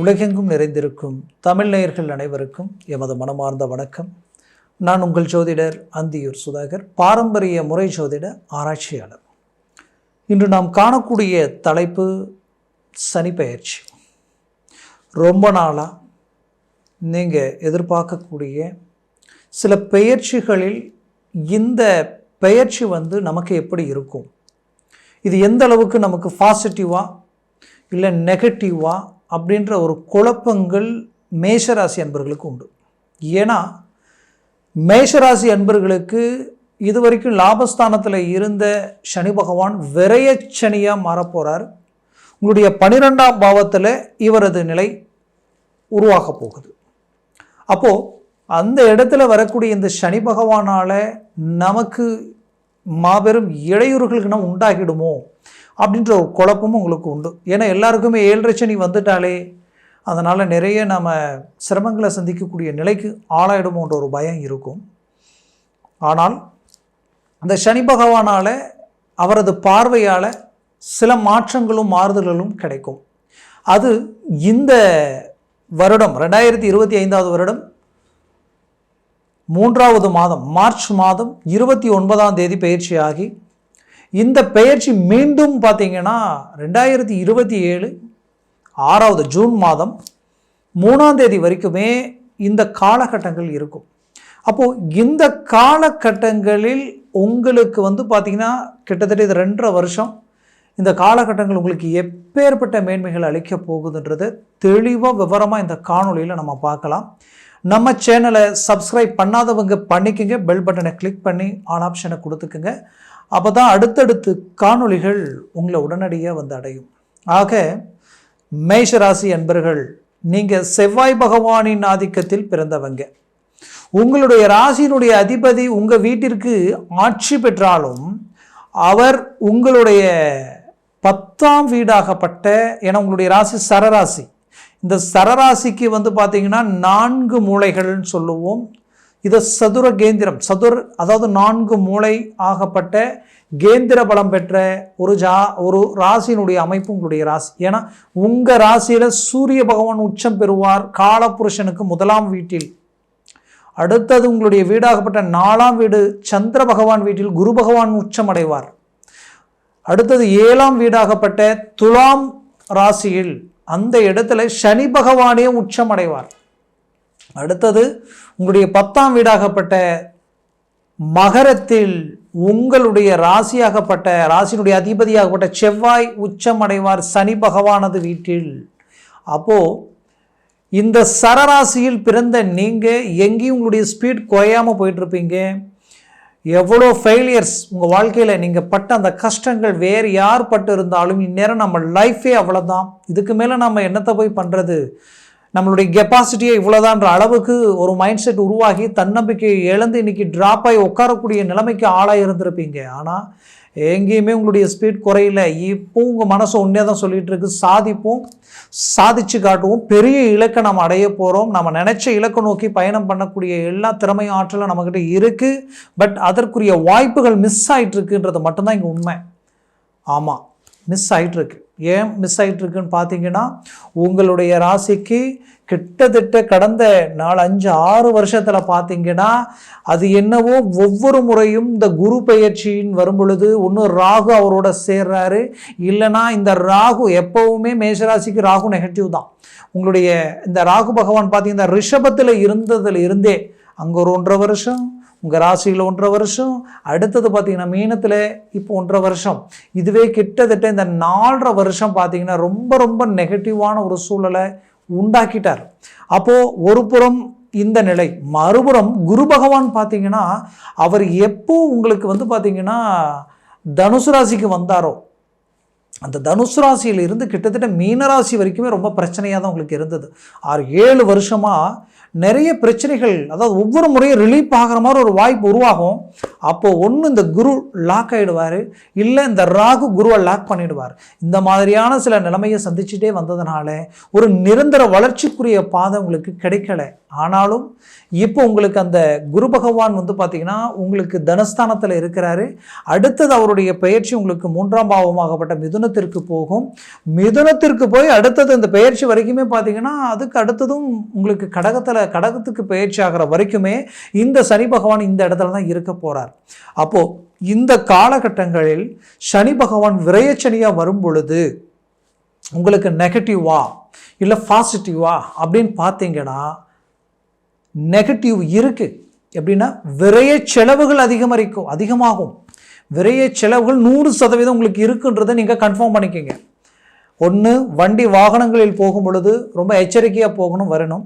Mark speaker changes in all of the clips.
Speaker 1: உலகெங்கும் நிறைந்திருக்கும் தமிழ் நேயர்கள் அனைவருக்கும் எமது மனமார்ந்த வணக்கம். நான் உங்கள் ஜோதிடர் அந்தியூர் சுதாகர், பாரம்பரிய முறை ஜோதிட ஆராய்ச்சியாளர். இன்று நாம் காணக்கூடிய தலைப்பு சனி பெயர்ச்சி. ரொம்ப நாளாக நீங்கள் எதிர்பார்க்கக்கூடிய சில பெயர்ச்சிகளில் இந்த பெயர்ச்சி நமக்கு எப்படி இருக்கும், இது எந்த அளவுக்கு நமக்கு பாசிட்டிவாக இல்லை நெகட்டிவாக அப்படின்ற ஒரு குழப்பங்கள் மேஷராசி அன்பர்களுக்கு உண்டு. ஏன்னா மேஷராசி அன்பர்களுக்கு இதுவரைக்கும் லாபஸ்தானத்தில் இருந்த சனி பகவான் விரயச்சனியாக மாறப்போகிறார். உங்களுடைய 12ஆம் பாவத்தில் இவரது நிலை உருவாக போகுது. அப்போது அந்த இடத்துல வரக்கூடிய இந்த சனி பகவானால் நமக்கு மாபெரும் இடையூறுகளுக்கு உண்டாகிடுமோ அப்படின்ற ஒரு குழப்பமும் உங்களுக்கு உண்டு. ஏன்னா எல்லாருக்குமே 7.5 சனி வந்துட்டாலே அதனால் நிறைய நம்ம சிரமங்களை சந்திக்கக்கூடிய நிலைக்கு ஆளாயிடுமோன்ற ஒரு பயம் இருக்கும். ஆனால் அந்த சனி பகவானால் அவரது பார்வையால் சில மாற்றங்களும் மாறுதல்களும் கிடைக்கும். அது இந்த வருடம் 2025 வருடம் 3வது மாதம் மார்ச் மாதம் 29ஆம் தேதி பயிற்சியாகி, இந்த பெயர்ச்சி மீண்டும் பார்த்தீங்கன்னா 2027 6வது ஜூன் மாதம் 3ஆம் தேதி வரைக்குமே இந்த காலகட்டங்கள் இருக்கும். அப்போது இந்த காலகட்டங்களில் உங்களுக்கு பார்த்தீங்கன்னா கிட்டத்தட்ட இது 2.5 வருஷம் இந்த காலகட்டங்கள் உங்களுக்கு எப்பேற்பட்ட மேன்மைகள் அளிக்க போகுதுன்றதை தெளிவாக விவரமாக இந்த காணொலியில் நம்ம பார்க்கலாம். நம்ம சேனலை சப்ஸ்கிரைப் பண்ணாதவங்க பண்ணிக்கோங்க, பெல் பட்டனை கிளிக் பண்ணி ஆல் ஆப்ஷனை கொடுத்துக்குங்க. அப்போ தான் அடுத்தடுத்து காணொளிகள் உங்களை உடனடியாக அடையும். ஆக மேஷராசி அன்பர்கள், நீங்கள் செவ்வாய் பகவானின் ஆதிக்கத்தில் பிறந்தவங்க. உங்களுடைய ராசியினுடைய அதிபதி உங்கள் வீட்டிற்கு ஆட்சி பெற்றாலும் அவர் உங்களுடைய 10ஆம் வீடாகப்பட்ட, ஏன்னா உங்களுடைய ராசி சரராசி, இந்த சரராசிக்கு பார்த்தீங்கன்னா 4 மூலைகள்னு சொல்லுவோம். இதை சதுர கேந்திரம், அதாவது 4 மூளை ஆகப்பட்ட கேந்திர பலம் பெற்ற ஒரு ராசியினுடைய அமைப்பு உங்களுடைய ராசி. ஏன்னா உங்கள் ராசியில் சூரிய பகவான் உச்சம் பெறுவார் காலபுருஷனுக்கு 1ஆம் வீட்டில். அடுத்தது உங்களுடைய வீடாகப்பட்ட 4ஆம் வீடு சந்திர பகவான் வீட்டில் குரு பகவான் உச்சம் அடைவார். அடுத்தது 7ஆம் வீடாகப்பட்ட துலாம் ராசியில் அந்த இடத்துல சனி பகவானே உச்சம் அடைவார். அடுத்தது உங்களுடைய 10ஆம் வீடாகப்பட்ட மகரத்தில் உங்களுடைய ராசியினுடைய அதிபதியாகப்பட்ட செவ்வாய் உச்சம் அடைவார் சனி பகவானது வீட்டில். அப்போது இந்த சரராசியில் பிறந்த நீங்கள் எங்கேயும் உங்களுடைய ஸ்பீட் குறையாமல் போயிட்டுருப்பீங்க. எவ்வளோ ஃபெயிலியர்ஸ் உங்கள் வாழ்க்கையில் நீங்கள் பட்ட அந்த கஷ்டங்கள் வேறு யார் பட்டு இருந்தாலும் இந்நேரம் நம்ம லைஃபே அவ்வளோதான், இதுக்கு மேலே நம்ம என்னத்தை போய் பண்ணுறது, நம்மளுடைய கெப்பாசிட்டியை இவ்வளோதான்ற அளவுக்கு ஒரு மைண்ட் செட் உருவாகி தன்னம்பிக்கையை இழந்து இன்றைக்கி ட்ராப் ஆகி உட்காரக்கூடிய நிலைமைக்கு ஆளாக இருந்திருப்பீங்க. ஆனால் எங்கேயுமே உங்களுடைய ஸ்பீட் குறையில. இப்போ உங்கள் மனசு ஒன்றே தான் சொல்லிகிட்டு இருக்கு, சாதிப்போம், சாதிச்சு காட்டுவோம், பெரிய இலக்கை நம்ம அடைய போகிறோம், நம்ம நினச்ச இலக்கை நோக்கி பயணம் பண்ணக்கூடிய எல்லா திறமையும் ஆற்றலும் நம்மக்கிட்ட இருக்குது. பட் அதற்குரிய வாய்ப்புகள் மிஸ் ஆகிட்டுருக்குன்றது மட்டும்தான் இங்கே உண்மை. ஆமாம், மிஸ் ஆகிட்டுருக்கு. ஏன் மிஸ் ஆகிட்டுருக்குன்னு பார்த்தீங்கன்னா உங்களுடைய ராசிக்கு கிட்டத்தட்ட கடந்த 4, 5, 6 வருஷத்தில் பார்த்தீங்கன்னா அது என்னவோ ஒவ்வொரு முறையும் இந்த குரு பெயர்ச்சியின் வரும் பொழுது ஒன்று ராகு அவரோட சேர்றாரு, இல்லைனா இந்த ராகு எப்போவுமே மேஷராசிக்கு ராகு நெகட்டிவ் தான். உங்களுடைய இந்த ராகு பகவான் பார்த்தீங்கன்னா ரிஷபத்தில் இருந்தே அங்கே ஒரு 1.5 வருஷம், உங்கள் ராசியில் 1.5 வருஷம், அடுத்தது பார்த்தீங்கன்னா மீனத்தில் இப்போ 1.5 வருஷம், இதுவே கிட்டத்தட்ட இந்த 4.5 வருஷம் பார்த்தீங்கன்னா ரொம்ப ரொம்ப நெகட்டிவான ஒரு சூழலை உண்டாக்கிட்டார். அப்போது ஒரு புறம் இந்த நிலை, மறுபுறம் குரு பகவான் பார்த்தீங்கன்னா அவர் எப்போ உங்களுக்கு பார்த்தீங்கன்னா தனுசு ராசிக்கு வந்தாரோ அந்த தனுசு ராசியில் இருந்து கிட்டத்தட்ட மீனராசி வரைக்குமே ரொம்ப பிரச்சனையாக தான் உங்களுக்கு இருந்தது. 6-7 வருஷமாக நிறைய பிரச்சனைகள், அதாவது ஒவ்வொரு முறையும் ரிலீஃப் ஆகிற மாதிரி ஒரு வாய்ப்பு உருவாகும். அப்போது ஒன்று இந்த குரு லாக் ஆகிடுவார், இல்லை இந்த ராகு குருவை லாக் பண்ணிடுவார். இந்த மாதிரியான சில நிலைமையை சந்திச்சுட்டே வந்ததுனால ஒரு நிரந்தர வளர்ச்சிக்குரிய பாதை உங்களுக்கு கிடைக்கல. ஆனாலும் இப்போ உங்களுக்கு அந்த குரு பகவான் பார்த்திங்கன்னா உங்களுக்கு தனஸ்தானத்தில் இருக்கிறாரு. அடுத்தது அவருடைய பயிற்சி உங்களுக்கு 3ஆம் பாவமாகப்பட்ட மிதுனத்திற்கு போகும். மிதுனத்திற்கு போய் அடுத்தது இந்த பயிற்சி வரைக்குமே பார்த்திங்கன்னா அதுக்கு அடுத்ததும் உங்களுக்கு கடகத்துக்கு பயிற்சி ஆகிற வரைக்குமே இந்த சனி பகவான் இந்த இடத்துல தான் இருக்க போகிறார். அப்போது இந்த காலகட்டங்களில் சனி பகவான் விரயச்சனியாக வரும் பொழுது உங்களுக்கு நெகட்டிவா இல்லை பாசிட்டிவா அப்படின்னு பார்த்தீங்கன்னா நெகட்டிவ் இருக்குது. எப்படின்னா விரைய செலவுகள் அதிகமாகும். விரைய செலவுகள் 100% உங்களுக்கு இருக்குன்றதை நீங்கள் கன்ஃபார்ம் பண்ணிக்கோங்க. ஒன்று, வண்டி வாகனங்களில் போகும் பொழுது ரொம்ப எச்சரிக்கையாக போகணும் வரணும்.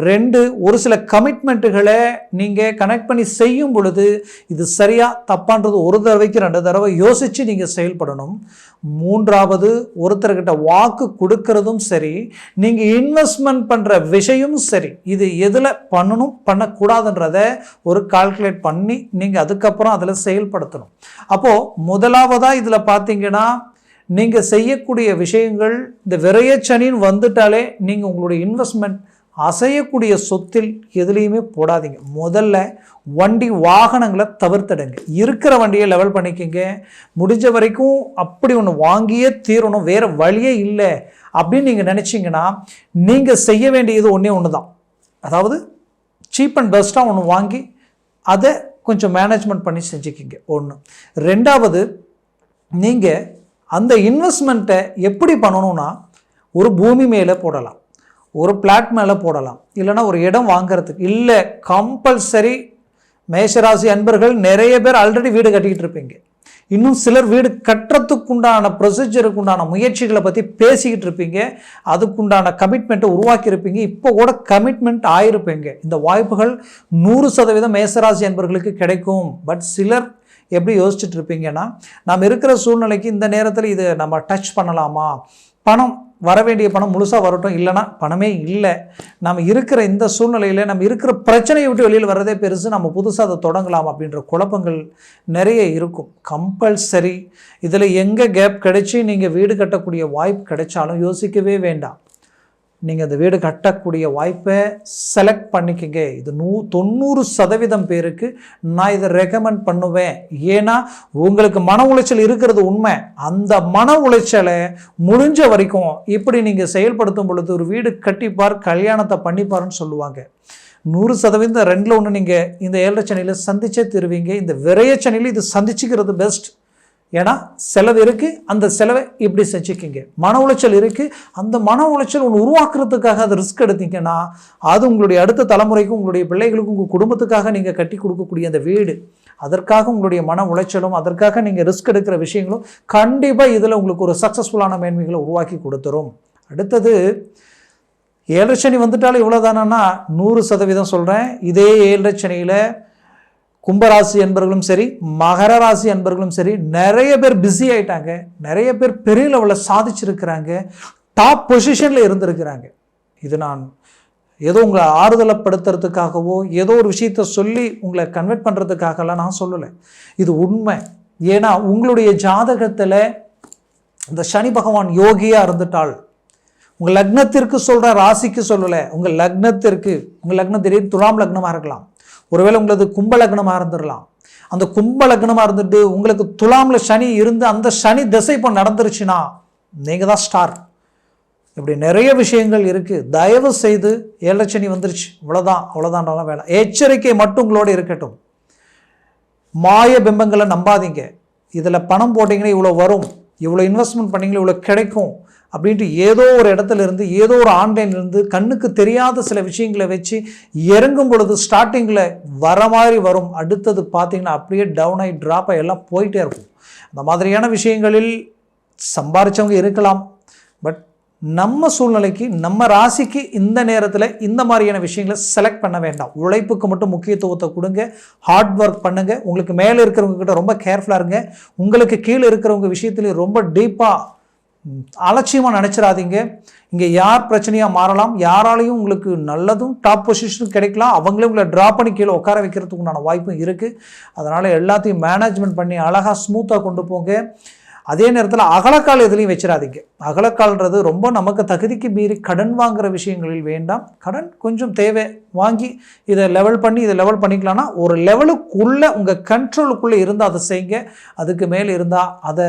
Speaker 1: 2, ஒரு சில கமிட்மெண்ட்டுகளை நீங்கள் கனெக்ட் பண்ணி செய்யும் பொழுது இது சரியாக தப்பான்றது ஒரு தடவைக்கு 2 தடவை யோசித்து நீங்கள் செயல்படணும். 3வது, ஒருத்தர்கிட்ட வாக்கு கொடுக்கறதும் சரி, நீங்கள் இன்வெஸ்ட்மெண்ட் பண்ணுற விஷயமும் சரி, இது எதில் பண்ணணும் பண்ணக்கூடாதுன்றத ஒரு கால்குலேட் பண்ணி நீங்கள் அதுக்கப்புறம் அதில் செயல்படுத்தணும். அப்போது முதலாவதாக இதில் பார்த்தீங்கன்னா நீங்கள் செய்யக்கூடிய விஷயங்கள் இந்த விரயச்சனின்னு வந்துட்டாலே நீங்கள் உங்களுடைய இன்வெஸ்ட்மெண்ட் அசையக்கூடிய சொத்தில் எதுலேயுமே போடாதீங்க. முதல்ல வண்டி வாகனங்களை தவிர்த்துடுங்க. இருக்கிற வண்டியை லெவல் பண்ணிக்கங்க. முடிஞ்ச வரைக்கும் அப்படி ஒன்று வாங்கியே தீரணும், வேறு வழியே இல்லை அப்படின்னு நீங்கள் நினச்சிங்கன்னா நீங்கள் செய்ய வேண்டியது ஒன்று தான். அதாவது சீப் அண்ட் பெஸ்ட்டாக ஒன்று வாங்கி அதை கொஞ்சம் மேனேஜ்மெண்ட் பண்ணி செஞ்சுக்கிங்க. 1. 2வது, நீங்கள் அந்த இன்வெஸ்ட்மெண்ட்டை எப்படி பண்ணணும்னா ஒரு பூமி மேலே போடலாம், ஒரு பிளாட் மேலே போடலாம், இல்லைனா ஒரு இடம் வாங்கிறதுக்கு இல்லை. கம்பல்சரி மேஷராசி அன்பர்கள் நிறைய பேர் ஆல்ரெடி வீடு கட்டிக்கிட்டு இருப்பீங்க. இன்னும் சிலர் வீடு கட்டுறதுக்குண்டான ப்ரொசீஜருக்குண்டான முயற்சிகளை பற்றி பேசிக்கிட்டு இருப்பீங்க. அதுக்குண்டான கமிட்மெண்ட்டை உருவாக்கியிருப்பீங்க. இப்போ கூட கமிட்மெண்ட் ஆகிருப்பீங்க. இந்த வாய்ப்புகள் 100% மேஷராசி அன்பர்களுக்கு கிடைக்கும். பட் சிலர் எப்படி யோசிச்சுட்டு இருப்பீங்கன்னா, நாம் இருக்கிற சூழ்நிலைக்கு இந்த நேரத்தில் இது நம்ம டச் பண்ணலாமா, பணம் வர வேண்டிய பணம் முழுசாக வரட்டும், இல்லைனா பணமே இல்லை, நம்ம இருக்கிற இந்த சூழ்நிலையில் நம்ம இருக்கிற பிரச்சனையை விட்டு வெளியில் வர்றதே பெருசு, நம்ம புதுசாக அதை தொடங்கலாம் அப்படின்ற குழப்பங்கள் நிறைய இருக்கும். கம்பல்சரி இதில் எங்கே கேப் கிடைச்சி நீங்கள் வீடு கட்டக்கூடிய வாய்ப்பு கிடைச்சாலும் யோசிக்கவே வேண்டாம். நீங்கள் அந்த வீடு கட்டக்கூடிய வாய்ப்பை செலக்ட் பண்ணிக்கங்க. இது 90% பேருக்கு நான் இதை ரெக்கமெண்ட் பண்ணுவேன். ஏன்னா உங்களுக்கு மன உளைச்சல் இருக்கிறது உண்மை. அந்த மன உளைச்சலை முடிஞ்ச வரைக்கும் இப்படி நீங்கள் செயல்படுத்தும் பொழுது ஒரு வீடு கட்டிப்பார், கல்யாணத்தை பண்ணிப்பாருன்னு சொல்லுவாங்க. 100% 2ல் 1 நீங்கள் இந்த 7 சனியில் சந்திச்சே தருவீங்க. இந்த விரயச்சனியில் இது சந்திச்சுக்கிறது பெஸ்ட். ஏன்னா செலவு இருக்குது, அந்த செலவை இப்படி செஞ்சுக்கிங்க. மன உளைச்சல் இருக்குது, அந்த மன உளைச்சல் ஒன்று உருவாக்குறதுக்காக அதை ரிஸ்க் எடுத்தீங்கன்னா அது உங்களுடைய அடுத்த தலைமுறைக்கும் உங்களுடைய பிள்ளைகளுக்கும் உங்கள் குடும்பத்துக்காக நீங்கள் கட்டி கொடுக்கக்கூடிய அந்த வீடு, அதற்காக உங்களுடைய மன உளைச்சலும் அதற்காக நீங்கள் ரிஸ்க் எடுக்கிற விஷயங்களும் கண்டிப்பாக இதில் உங்களுக்கு ஒரு சக்ஸஸ்ஃபுல்லான மேன்மைகளை உருவாக்கி கொடுத்துரும். அடுத்தது 7 சனி வந்துட்டாலும் இவ்வளோதானா 100% சொல்கிறேன். இதே 7 சனியில் கும்பராசி அன்பர்களும் சரி, மகர ராசி அன்பர்களும் சரி, நிறைய பேர் பிஸி ஆகிட்டாங்க. நிறைய பேர் பெரிய லெவலில் சாதிச்சிருக்கிறாங்க, டாப் பொசிஷனில் இருந்திருக்கிறாங்க. இது நான் ஏதோ உங்களை ஆறுதலைப்படுத்துறதுக்காகவோ ஏதோ ஒரு விஷயத்த சொல்லி உங்களை கன்வெர்ட் பண்ணுறதுக்காகலாம் நான் சொல்லலை, இது உண்மை. ஏன்னா உங்களுடைய ஜாதகத்தில் இந்த சனி பகவான் யோகியாக இருந்துட்டால், உங்கள் லக்னத்திற்கு சொல்கிற ராசிக்கு சொல்லலை, உங்கள் லக்னம் திடீர்னு துலாம் லக்னமாக இருக்கலாம், ஒருவேளை உங்களுக்கு கும்ப லக்னமாக இருந்துடலாம். அந்த கும்ப லக்னமாக இருந்துட்டு உங்களுக்கு துலாமில் சனி இருந்து அந்த சனி திசை இப்போ நடந்துருச்சுன்னா நீங்கள் தான் ஸ்டார். இப்படி நிறைய விஷயங்கள் இருக்குது. தயவு செய்து 7 சனி வந்துருச்சு அவ்வளோதான்லாம் வேலை. எச்சரிக்கை மட்டும் உங்களோட இருக்கட்டும். மாய பிம்பங்களை நம்பாதீங்க. இதில் பணம் போட்டிங்கன்னா இவ்வளோ வரும், இவ்வளோ இன்வெஸ்ட்மெண்ட் பண்ணிங்கன்னா இவ்வளோ கிடைக்கும் அப்படின்ட்டு ஏதோ ஒரு இடத்துல இருந்து ஏதோ ஒரு ஆன்லைன்லேருந்து கண்ணுக்கு தெரியாத சில விஷயங்களை வச்சு இறங்கும் பொழுது ஸ்டார்டிங்கில் வர மாதிரி வரும், அடுத்தது பார்த்திங்கன்னா அப்படியே டவுன் ஆகி ட்ராப் ஆகி எல்லாம் போயிட்டே இருக்கும். அந்த மாதிரியான விஷயங்களில் சம்பாரித்தவங்க இருக்கலாம். பட் நம்ம சூழ்நிலைக்கு நம்ம ராசிக்கு இந்த நேரத்தில் இந்த மாதிரியான விஷயங்களை செலக்ட் பண்ண வேண்டாம். உழைப்புக்கு மட்டும் முக்கியத்துவத்தை கொடுங்க, ஹார்ட் ஒர்க் பண்ணுங்கள். உங்களுக்கு மேலே இருக்கிறவங்க கிட்ட ரொம்ப கேர்ஃபுல்லாக இருங்க. உங்களுக்கு கீழே இருக்கிறவங்க விஷயத்துலேயும் ரொம்ப டீப்பாக அலட்சியமாக நினச்சிடாதீங்க. இங்கே யார் பிரச்சனையாக மாறலாம், யாராலையும் உங்களுக்கு நல்லதும் டாப் பொசிஷனும் கிடைக்கலாம், அவங்களே உங்களை ட்ரா பண்ணி கீழே உட்கார வைக்கிறதுக்கு உண்டான வாய்ப்பும் இருக்குது. அதனால் எல்லாத்தையும் மேனேஜ்மெண்ட் பண்ணி அழகாக ஸ்மூத்தாக கொண்டு போங்க. அதே நேரத்தில் அகலக்கால் எதுலையும் வச்சிடாதீங்க. அகலக்கால்ன்றது ரொம்ப நமக்கு தகுதிக்கு மீறி கடன் வாங்குகிற விஷயங்களில் வேண்டாம். கடன் கொஞ்சம் தேவை, வாங்கி இதை லெவல் பண்ணி இதை லெவல் பண்ணிக்கலாம்னா ஒரு லெவலுக்குள்ளே உங்கள் கண்ட்ரோலுக்குள்ளே இருந்தால் அதை செய்யுங்க. அதுக்கு மேலே இருந்தால் அதை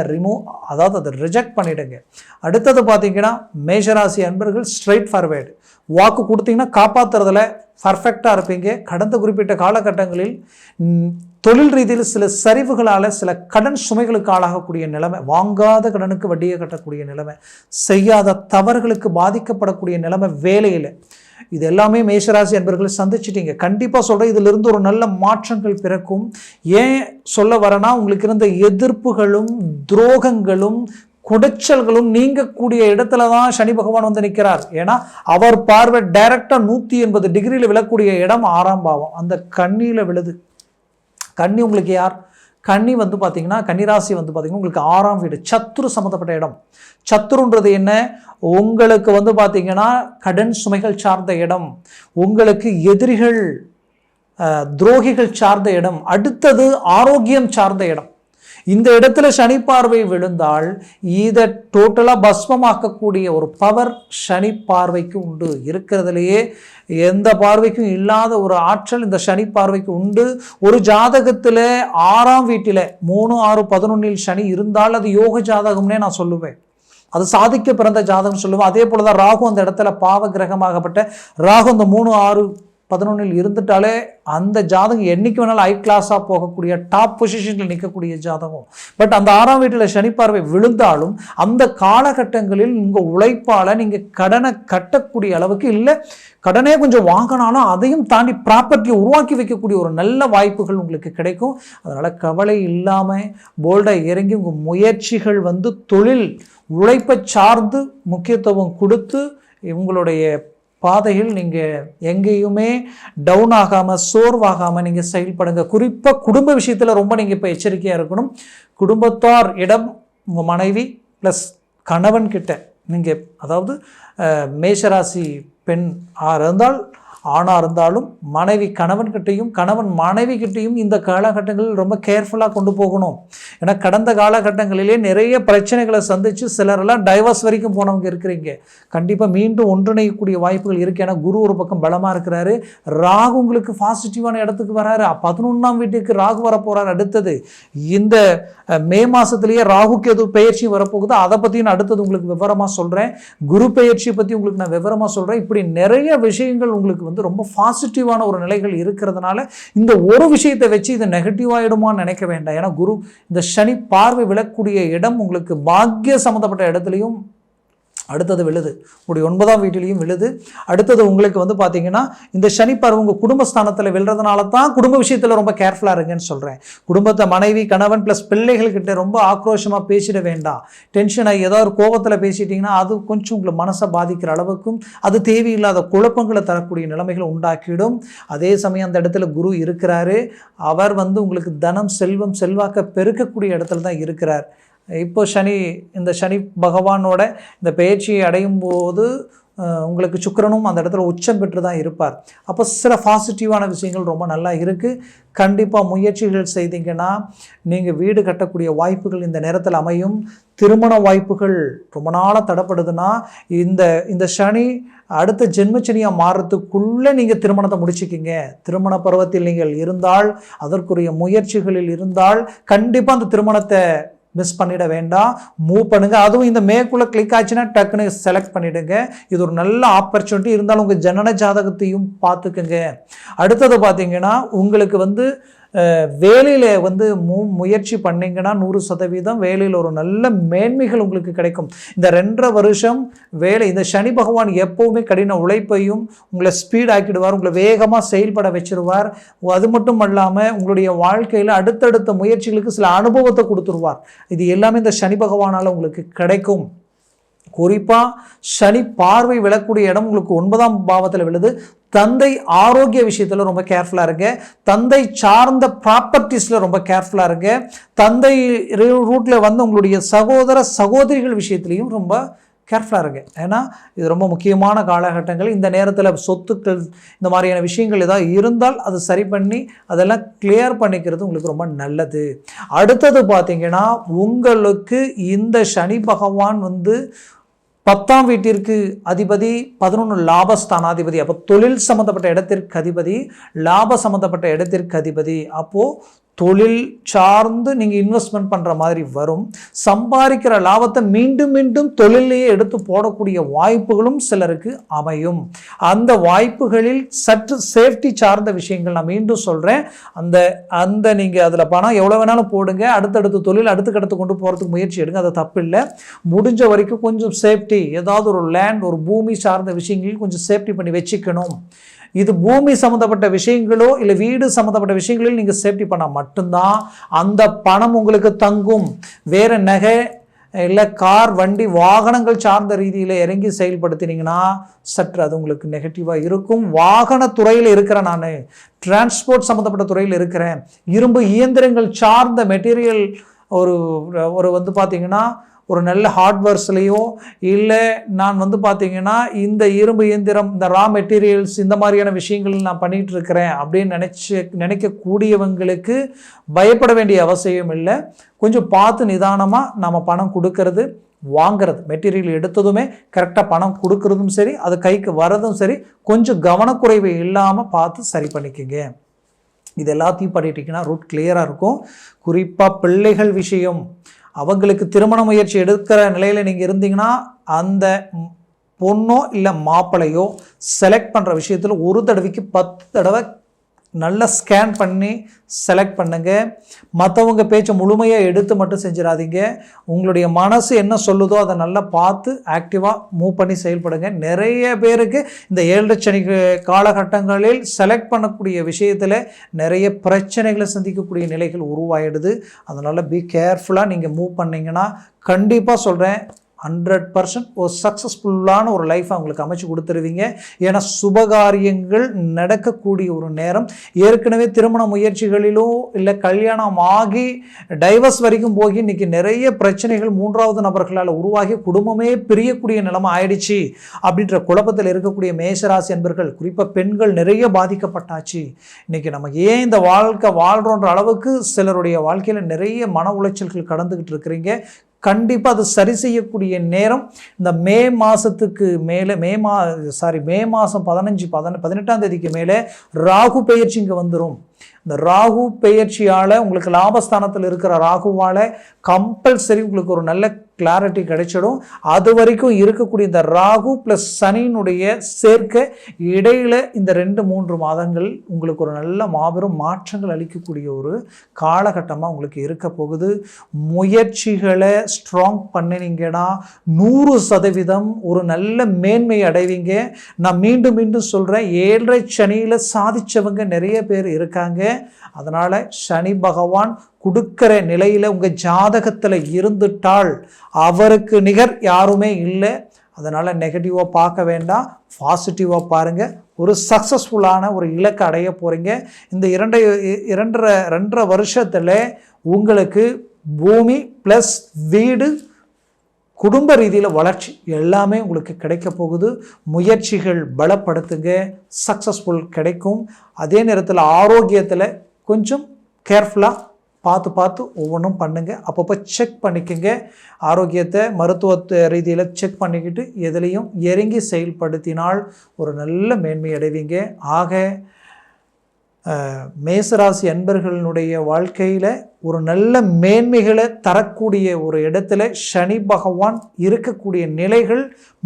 Speaker 1: அதாவது அதை ரிஜெக்ட் பண்ணிவிடுங்க. அடுத்தது பார்த்தீங்கன்னா மேஷராசி அன்பர்கள் ஸ்ட்ரைட் ஃபார்வேர்டு. வாக்கு கொடுத்தீங்கன்னா காப்பாற்றுறதுல பர்ஃபெக்டாக இருப்பீங்க. கடந்த குறிப்பிட்ட காலகட்டங்களில் தொழில் ரீதியில் சில சரிவுகளால் சில கடன் சுமைகளுக்கு ஆளாகக்கூடிய நிலைமை, வாங்காத கடனுக்கு வட்டியை கட்டக்கூடிய நிலைமை, செய்யாத தவறுகளுக்கு பாதிக்கப்படக்கூடிய நிலைமை வேலையில், இது எல்லாமே மேஷராசி அன்பர்களை சந்திச்சிட்டீங்க. கண்டிப்பாக சொல்கிறேன், இதிலிருந்து ஒரு நல்ல மாற்றங்கள் பிறக்கும். ஏன் சொல்ல வரேன்னா, உங்களுக்கு இருந்த எதிர்ப்புகளும் துரோகங்களும் குடைச்சல்களும் நீங்கக்கூடிய இடத்துல தான் சனி பகவான் வந்து நிற்கிறார். ஏன்னா அவர் பார்வை டைரக்டா 180 டிகிரியில் விழக்கூடிய இடம் 6ஆம் பாவம், அந்த கன்னியில் விழுது. கன்னி உங்களுக்கு யார்? கன்னி வந்து பார்த்தீங்கன்னா, கன்னிராசி வந்து பார்த்தீங்கன்னா உங்களுக்கு 6ஆம் வீடு, சத்துரு சம்மந்தப்பட்ட இடம். சத்துருன்றது என்ன? உங்களுக்கு வந்து பார்த்தீங்கன்னா கடன் சுமைகள் சார்ந்த இடம், உங்களுக்கு எதிரிகள் துரோகிகள் சார்ந்த இடம், அடுத்தது ஆரோக்கியம் சார்ந்த இடம். இந்த இடத்துல சனி பார்வை விழுந்தால் இதை டோட்டலாக பஸ்மமாக்கக்கூடிய ஒரு பவர் சனி பார்வைக்கு உண்டு. இருக்கிறதுலையே எந்த பார்வைக்கும் இல்லாத ஒரு ஆற்றல் இந்த சனி பார்வைக்கு உண்டு. ஒரு ஜாதகத்தில் 6ஆம் வீட்டில் 3, 6, 11 சனி இருந்தால் அது யோக ஜாதகம்னே நான் சொல்லுவேன். அது சாதிக்க பிறந்த ஜாதகம் சொல்லுவேன். அதே போல தான் ராகு அந்த இடத்துல பாவ கிரகமாகப்பட்ட ராகு அந்த 3, 6, 11 இருந்துட்டாலே அந்த ஜாதகம் என்னைக்கு வேணாலும் ஹை கிளாஸாக போகக்கூடிய டாப் பொசிஷனில் நிற்கக்கூடிய ஜாதகம். பட் அந்த 6ஆம் வீட்டில் சனி பார்வை விழுந்தாலும் அந்த காலகட்டங்களில் உங்கள் உழைப்பால் நீங்கள் கடனை கட்டக்கூடிய அளவுக்கு இல்லை, கடனே கொஞ்சம் வாங்கினாலும் அதையும் தாண்டி ப்ராப்பர்ட்டியை உருவாக்கி வைக்கக்கூடிய ஒரு நல்ல வாய்ப்புகள் உங்களுக்கு கிடைக்கும். அதனால் கவலை இல்லாமல் போல்டாக இறங்கி உங்கள் முயற்சிகள் வந்து தொழில் உழைப்பை சார்ந்து முக்கியத்துவம் கொடுத்து உங்களுடைய பாதையில் நீங்கள் எங்கேயுமே டவுன் ஆகாமல் சோர்வாகாமல் நீங்கள் செயல்படுங்க. குறிப்பாக குடும்ப விஷயத்தில் ரொம்ப நீங்கள் இப்போ எச்சரிக்கையாக இருக்கணும். குடும்பத்தார் இடம் உங்கள் மனைவி ப்ளஸ் கணவன்கிட்ட நீங்கள், அதாவது மேஷராசி பெண் இருந்தால் ஆணாக இருந்தாலும் மனைவி கணவன்கிட்டையும் கணவன் மனைவி கிட்டையும் இந்த காலகட்டங்களில் ரொம்ப கேர்ஃபுல்லாக கொண்டு போகணும். ஏன்னா கடந்த காலகட்டங்களிலே நிறைய பிரச்சனைகளை சந்தித்து சிலரெல்லாம் டைவர்ஸ் வரைக்கும் போனவங்க இருக்கிறீங்க. கண்டிப்பாக மீண்டும் ஒன்றிணையக்கூடிய வாய்ப்புகள் இருக்குது. ஏன்னா குரு ஒரு பக்கம் பலமாக இருக்கிறாரு, ராகு உங்களுக்கு பாசிட்டிவான இடத்துக்கு வராரு, 11ஆம் வீட்டுக்கு ராகு வரப்போகிறார். அடுத்தது இந்த மே மாதத்துலேயே ராகுக்கு எது பயிற்சி வரப்போகுதோ அதை பற்றி நான் அடுத்தது உங்களுக்கு விவரமாக சொல்கிறேன். குரு பயிற்சியை பற்றி உங்களுக்கு நான் விவரமாக சொல்கிறேன். இப்படி நிறைய விஷயங்கள் உங்களுக்கு ரொம்ப பாசிட்டிவான ஒரு நிலைகள் இருக்கிறதுனால இந்த ஒரு விஷயத்தை வச்சு இது நெகட்டிவ் ஆயிடுமான்னு நினைக்க வேண்டாம். ஏன்னா குரு இந்த சனி பார்வை விழக்கூடிய இடம் உங்களுக்கு பாக்கிய சம்பந்தப்பட்ட இடத்துலையும் அடுத்தது விழுது, உங்களுடைய 9ஆம் வீட்டிலையும் விழுது. அடுத்தது உங்களுக்கு வந்து பார்த்தீங்கன்னா இந்த சனி பார்வை உங்கள் குடும்பஸ்தானத்தில் விழுறதுனால தான் குடும்ப விஷயத்தில் ரொம்ப கேர்ஃபுல்லாக இருங்கன்னு சொல்கிறேன். குடும்பத்தை மனைவி கணவன் ப்ளஸ் பிள்ளைகள்கிட்ட ரொம்ப ஆக்ரோஷமாக பேசிட வேண்டாம். டென்ஷனாகி ஏதாவது ஒரு கோபத்தில் பேசிட்டிங்கன்னா அது கொஞ்சம் உங்களை மனசை பாதிக்கிற அளவுக்கும் அது தேவையில்லாத குழப்பங்களை தரக்கூடிய நிலைமைகளை உண்டாக்கிடும். அதே சமயம் அந்த இடத்துல குரு இருக்கிறாரு, அவர் வந்து உங்களுக்கு தனம் செல்வம் செல்வாக்க பெருக்கக்கூடிய இடத்துல தான் இருக்கிறார். இப்போ இந்த சனி பகவானோட இந்த பயிற்சியை அடையும் போது உங்களுக்கு சுக்கிரனும் அந்த இடத்துல உச்சம் பெற்று தான் இருப்பார். அப்போ சில பாசிட்டிவான விஷயங்கள் ரொம்ப நல்லா இருக்குது. கண்டிப்பாக முயற்சிகள் செய்தீங்கன்னா நீங்கள் வீடு கட்டக்கூடிய வாய்ப்புகள் இந்த நேரத்தில் அமையும். திருமண வாய்ப்புகள் ரொம்ப நாளாக தடைப்படுதுன்னா இந்த சனி அடுத்த ஜென்மச்சனியாக மாறுறதுக்குள்ளே நீங்கள் திருமணத்தை முடிச்சுக்கிங்க. திருமண பருவத்தில் நீங்கள் இருந்தால், அதற்குரிய முயற்சிகளில் இருந்தால் கண்டிப்பாக அந்த திருமணத்தை மிஸ் பண்ணிட வேண்டாம், மூவ் பண்ணுங்க. அதுவும் இந்த மேற்குள்ள கிளிக் ஆச்சுன்னா டக்குன்னு செலக்ட் பண்ணிடுங்க. இது ஒரு நல்ல ஆப்பர்ச்சுனிட்டி. இருந்தாலும் உங்கள் ஜனன ஜாதகத்தையும் பார்த்துக்குங்க. அடுத்தது பார்த்தீங்கன்னா உங்களுக்கு வந்து வேலையில் வந்து முயற்சி பண்ணிங்கன்னா 100% வேலையில் ஒரு நல்ல மேன்மைகள் உங்களுக்கு கிடைக்கும். இந்த 2.5 வருஷம் வேலை, இந்த சனி பகவான் எப்போவுமே கடின உழைப்பையும் உங்களை ஸ்பீட் ஆக்கிடுவார், உங்களை வேகமாக செயல்பட வச்சிருவார். அது மட்டும் இல்லாமல் உங்களுடைய வாழ்க்கையில் அடுத்தடுத்த முயற்சிகளுக்கு சில அனுபவத்தை கொடுத்துருவார். இது எல்லாமே இந்த சனி பகவானால் உங்களுக்கு கிடைக்கும். குறிப்பாக சனி பார்வை விழக்கூடிய இடம் உங்களுக்கு 9ஆம் பாவத்தில் விழுது. தந்தை ஆரோக்கிய விஷயத்தில் ரொம்ப கேர்ஃபுல்லாக இருங்க. தந்தை சார்ந்த ப்ராப்பர்ட்டிஸில் ரொம்ப கேர்ஃபுல்லாக இருங்க. தந்தை ரூட்டில் வந்து உங்களுடைய சகோதர சகோதரிகள் விஷயத்துலையும் ரொம்ப கேர்ஃபுல்லாக இருங்க. ஏன்னா இது ரொம்ப முக்கியமான காலகட்டங்கள். இந்த நேரத்தில் சொத்துக்கள் இந்த மாதிரியான விஷயங்கள் ஏதாவது இருந்தால் அது சரி பண்ணி அதெல்லாம் கிளியர் பண்ணிக்கிறது உங்களுக்கு ரொம்ப நல்லது. அடுத்தது பார்த்தீங்கன்னா, உங்களுக்கு இந்த சனி பகவான் வந்து 10ஆம் வீட்டிற்கு அதிபதி, 11 லாபஸ்தானாதிபதி. அப்போ தொழில் சம்மந்தப்பட்ட இடத்திற்கு அதிபதி, லாப சம்மந்தப்பட்ட இடத்திற்கு அதிபதி. அப்போது தொழில் சார்ந்து நீங்கள் இன்வெஸ்ட்மெண்ட் பண்ணுற மாதிரி வரும். சம்பாதிக்கிற லாபத்தை மீண்டும் மீண்டும் தொழிலையே எடுத்து போடக்கூடிய வாய்ப்புகளும் சிலருக்கு அமையும். அந்த வாய்ப்புகளில் சற்று சேஃப்டி சார்ந்த விஷயங்கள் நான் மீண்டும் சொல்கிறேன். அந்த நீங்கள் அதில் பணம் எவ்வளோ வேணாலும் போடுங்க, அடுத்தடுத்து தொழில் அடுத்து கொண்டு போகிறதுக்கு முயற்சி எடுங்க, அது தப்பு இல்லை. முடிஞ்ச வரைக்கும் கொஞ்சம் சேஃப்டி, ஏதாவது ஒரு லேண்ட், ஒரு பூமி சார்ந்த விஷயங்களில் கொஞ்சம் சேஃப்டி பண்ணி வச்சுக்கணும். இது பூமி சம்மந்தப்பட்ட விஷயங்களோ இல்லை வீடு சம்மந்தப்பட்ட விஷயங்களில் நீங்கள் சேஃப்டி பண்ணால் மட்டும்தான் அந்த பணம் உங்களுக்கு தங்கும். வேறு நகை இல்லை கார், வண்டி, வாகனங்கள் சார்ந்த ரீதியில் இறங்கி செயல்படுத்தினீங்கன்னா சற்று அது உங்களுக்கு நெகட்டிவாக இருக்கும். வாகனத்துறையில் இருக்கிறேன், நான் டிரான்ஸ்போர்ட் சம்மந்தப்பட்ட துறையில் இருக்கிறேன், இரும்பு இயந்திரங்கள் சார்ந்த மெட்டீரியல் ஒரு வந்து பார்த்தீங்கன்னா ஒரு நல்ல ஹார்ட்வேர்ஸ்லேயோ இல்லை நான் வந்து பார்த்தீங்கன்னா இந்த இரும்பு இயந்திரம், இந்த ரா மெட்டீரியல்ஸ், இந்த மாதிரியான விஷயங்கள் நான் பண்ணிகிட்டு இருக்கிறேன் அப்படின்னு நினைக்கக்கூடியவங்களுக்கு பயப்பட வேண்டிய அவசியம் இல்லை. கொஞ்சம் பார்த்து நிதானமாக நம்ம பணம் கொடுக்கறது வாங்கிறது, மெட்டீரியல் எடுத்ததுமே கரெக்டாக பணம் கொடுக்கறதும் சரி, அது கைக்கு வரதும் சரி, கொஞ்சம் கவனக்குறைவு இல்லாமல் பார்த்து சரி பண்ணிக்கோங்க. இது எல்லாத்தையும் பண்ணிட்டீங்கன்னா ரூட் கிளியராக இருக்கும். குறிப்பாக பிள்ளைகள் விஷயம், அவங்களுக்கு திருமண முயற்சி எடுக்கிற நிலையில் நீங்கள் இருந்தீங்கன்னா அந்த பொண்ணோ இல்லை மாப்பிள்ளையோ செலக்ட் பண்ணுற விஷயத்தில் ஒரு தடவைக்கு 10 தடவை நல்லா ஸ்கேன் பண்ணி செலக்ட் பண்ணுங்க. மற்றவங்க பேச்சை முழுமையாக எடுத்து மட்டும் செஞ்சிடாதீங்க. உங்களுடைய மனசு என்ன சொல்லுதோ அதை நல்லா பார்த்து ஆக்டிவாக மூவ் பண்ணி செயல்படுங்க. நிறைய பேருக்கு இந்த 7 சனி காலகட்டங்களில் செலக்ட் பண்ணக்கூடிய விஷயத்தில் நிறைய பிரச்சனைகளை சந்திக்கக்கூடிய நிலைகள் உருவாயிடுது. அதனால் பி கேர்ஃபுல்லாக நீங்கள் மூவ் பண்ணிங்கன்னா கண்டிப்பாக சொல்கிறேன் 100% ஒரு சக்ஸஸ்ஃபுல்லான ஒரு லைஃப் அவங்களுக்கு அமைச்சு கொடுத்துருவீங்க. ஏன்னா சுபகாரியங்கள் நடக்கக்கூடிய ஒரு நேரம். ஏற்கனவே திருமண முயற்சிகளிலோ இல்லை கல்யாணம் ஆகி டைவர்ஸ் வரைக்கும் போகி இன்றைக்கி நிறைய பிரச்சனைகள் 3வது நபர்களால் உருவாகி குடும்பமே பிரியக்கூடிய நிலைமை ஆயிடுச்சு அப்படின்ற குழப்பத்தில் இருக்கக்கூடிய மேஷராசி என்பர்கள், குறிப்பாக பெண்கள் நிறைய பாதிக்கப்பட்டாச்சு. இன்றைக்கி நமக்கு ஏன் இந்த வாழ்க்கை வாழ்கிறோன்ற அளவுக்கு சிலருடைய வாழ்க்கையில் நிறைய மன உளைச்சல்கள் கடந்துக்கிட்டு இருக்கிறீங்க. கண்டிப்பாக அது சரி செய்யக்கூடிய நேரம் இந்த மே மாதத்துக்கு மேலே மே மாதம் 18ஆம் தேதிக்கு மேலே ராகு பெயர்ச்சி இங்கே வந்துடும். இந்த ராகு பெயர்ச்சியால் உங்களுக்கு லாபஸ்தானத்தில் இருக்கிற ராகுவால் கம்பல்சரி உங்களுக்கு ஒரு நல்ல கிளாரிட்டி கிடைச்சிடும். அது வரைக்கும் இருக்கக்கூடிய இந்த ராகு ப்ளஸ் சனியினுடைய சேர்க்கை இடையில் இந்த 2-3 மாதங்கள் உங்களுக்கு ஒரு நல்ல மாபெரும் மாற்றங்கள் அளிக்கக்கூடிய ஒரு காலகட்டமாக உங்களுக்கு இருக்க போகுது. முயற்சிகளை ஸ்ட்ராங் பண்ணினீங்கன்னா 100% ஒரு நல்ல மேன்மை அடைவீங்க. நான் மீண்டும் சொல்கிறேன், 7 சனியில் சாதித்தவங்க நிறைய பேர் இருக்காங்க. அதனால் சனி பகவான் கொடுக்கிற நிலையில் உங்கள் ஜாதகத்தில் இருந்துட்டால் அவருக்கு நிகர் யாருமே இல்லை. அதனால் நெகட்டிவாக பார்க்க வேண்டாம், பாசிட்டிவாக பாருங்கள். ஒரு சக்ஸஸ்ஃபுல்லான ஒரு இலக்கை அடைய போகிறீங்க. இந்த 2.5 வருஷத்தில் உங்களுக்கு பூமி ப்ளஸ் வீடு, குடும்ப ரீதியில் வளர்ச்சி எல்லாமே உங்களுக்கு கிடைக்க போகுது. முயற்சிகள் பலப்படுத்துங்க, சக்ஸஸ்ஃபுல் கிடைக்கும். அதே நேரத்தில் ஆரோக்கியத்தில் கொஞ்சம் கேர்ஃபுல்லாக பார்த்து ஒவ்வொன்றும் பண்ணுங்கள். அப்பப்போ செக் பண்ணிக்கோங்க. ஆரோக்கியத்தை மருத்துவ ரீதியில் செக் பண்ணிக்கிட்டு எதுலேயும் இறங்கி செயல்படுத்தினால் ஒரு நல்ல மேன்மை அடைவீங்க. ஆக மேசராசி அன்பர்களினுடைய வாழ்க்கையில் ஒரு நல்ல மேன்மைகளை தரக்கூடிய ஒரு இடத்துல சனி பகவான் இருக்கக்கூடிய நிலைகள்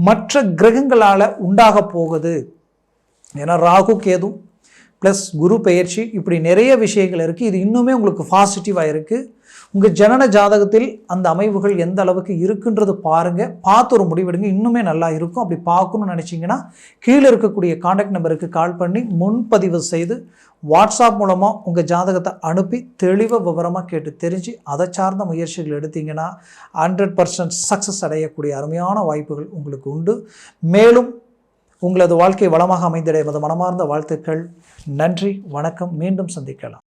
Speaker 1: மற்ற கிரகங்களால் உண்டாக போகுது. ஏன்னா ராகு கேது ப்ளஸ் குரு பெயர்ச்சி இப்படி நிறைய விஷயங்கள் இருக்குது. இது இன்னுமே உங்களுக்கு பாசிட்டிவாக இருக்குது. உங்கள் ஜனன ஜாதகத்தில் அந்த அமைவுகள் எந்த அளவுக்கு இருக்குன்றது பாருங்கள், பார்த்து ஒரு முடிவெடுங்க. இன்னுமே நல்லா இருக்கும். அப்படி பார்க்கணும்னு நினச்சிங்கன்னா கீழே இருக்கக்கூடிய கான்டாக்ட் நம்பருக்கு கால் பண்ணி முன்பதிவு செய்து வாட்ஸ்அப் மூலமாக உங்கள் ஜாதகத்தை அனுப்பி தெளிவாக விவரமாக கேட்டு தெரிஞ்சு அதை சார்ந்த முயற்சிகள் எடுத்தீங்கன்னா 100% சக்ஸஸ் அடையக்கூடிய அருமையான வாய்ப்புகள் உங்களுக்கு உண்டு. மேலும் உங்களது வாழ்க்கை வளமாக அமைந்திட எமது மனமார்ந்த வாழ்த்துக்கள். நன்றி, வணக்கம். மீண்டும் சந்திக்கலாம்.